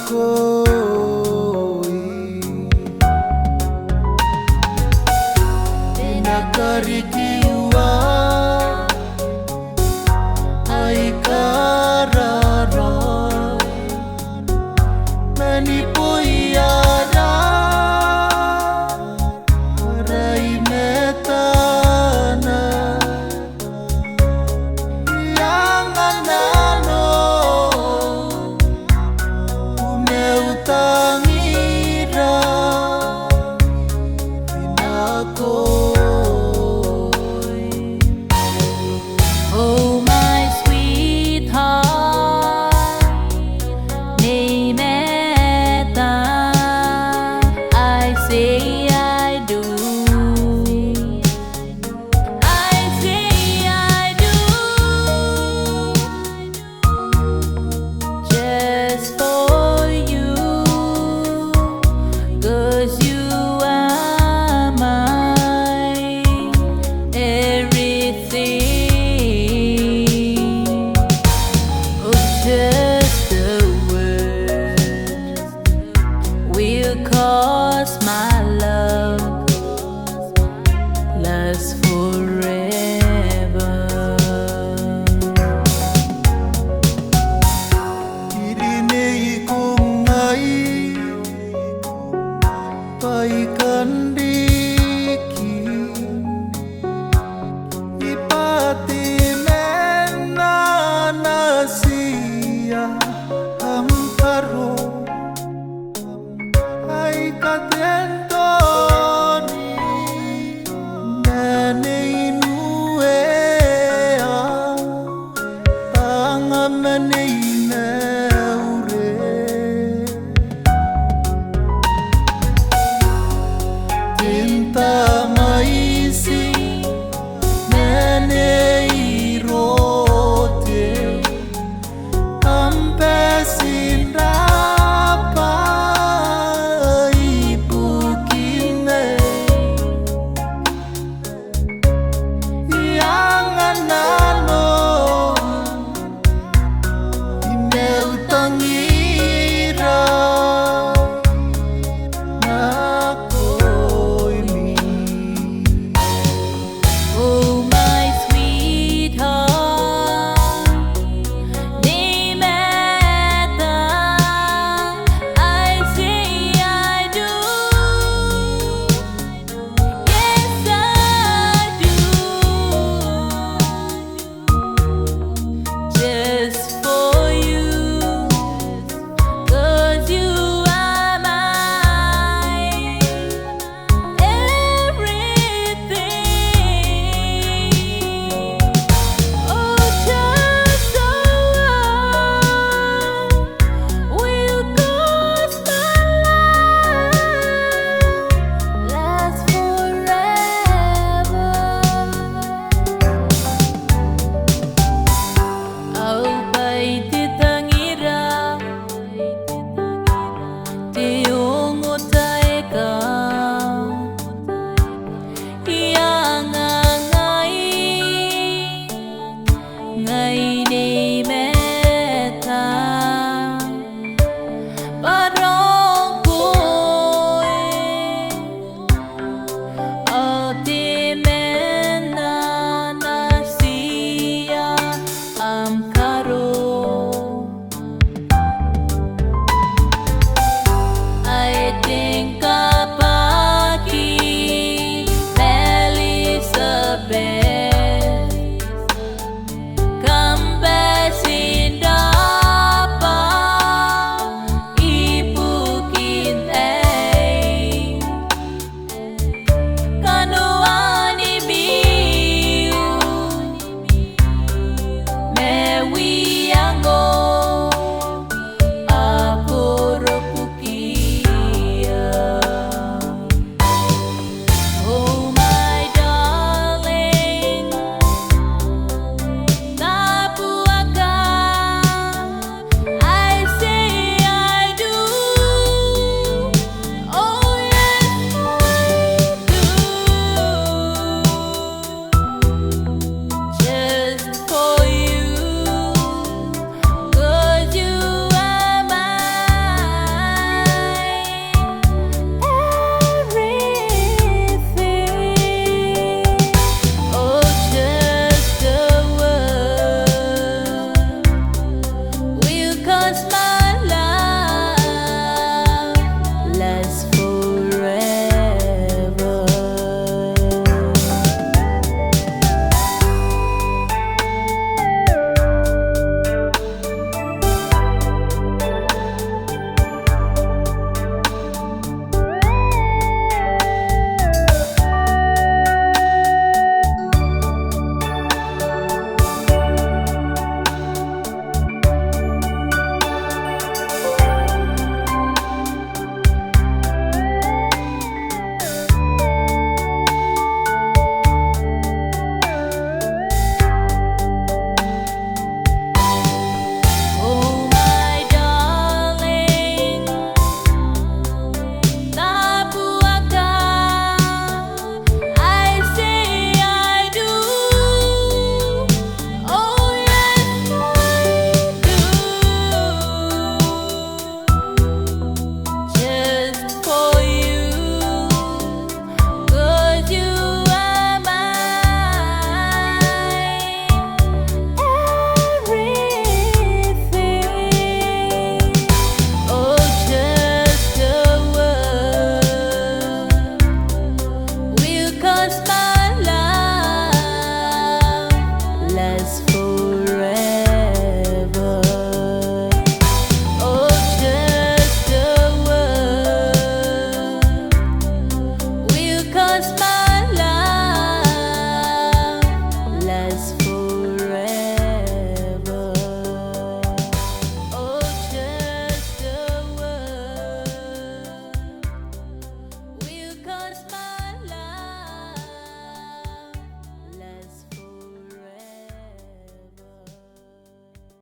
koi Pinakarikiwa ay karara Manipoyara Ray metana Yang anano Umeutangira Pinakoi Oh my sweetheart, name eta I say I do. I say I do just for you, 'cause you are my everything. Oh, just a word will cause my love last forever. Irinei kong ay paikandikin Ipatimena nasiya amparo ay katentoni Naneinuea Tangamanineure Tinta maisi Neneirote Campesin rapa Ibukine Yang anano Ineutangira Nakoimi Oh my sweetheart, name eta I say I do. Yes I do, just for you, 'cause you are my everything. Oh, just a word will cause my love last forever. Au pai te tangira te ongo taeka Ianga ngai ngai nei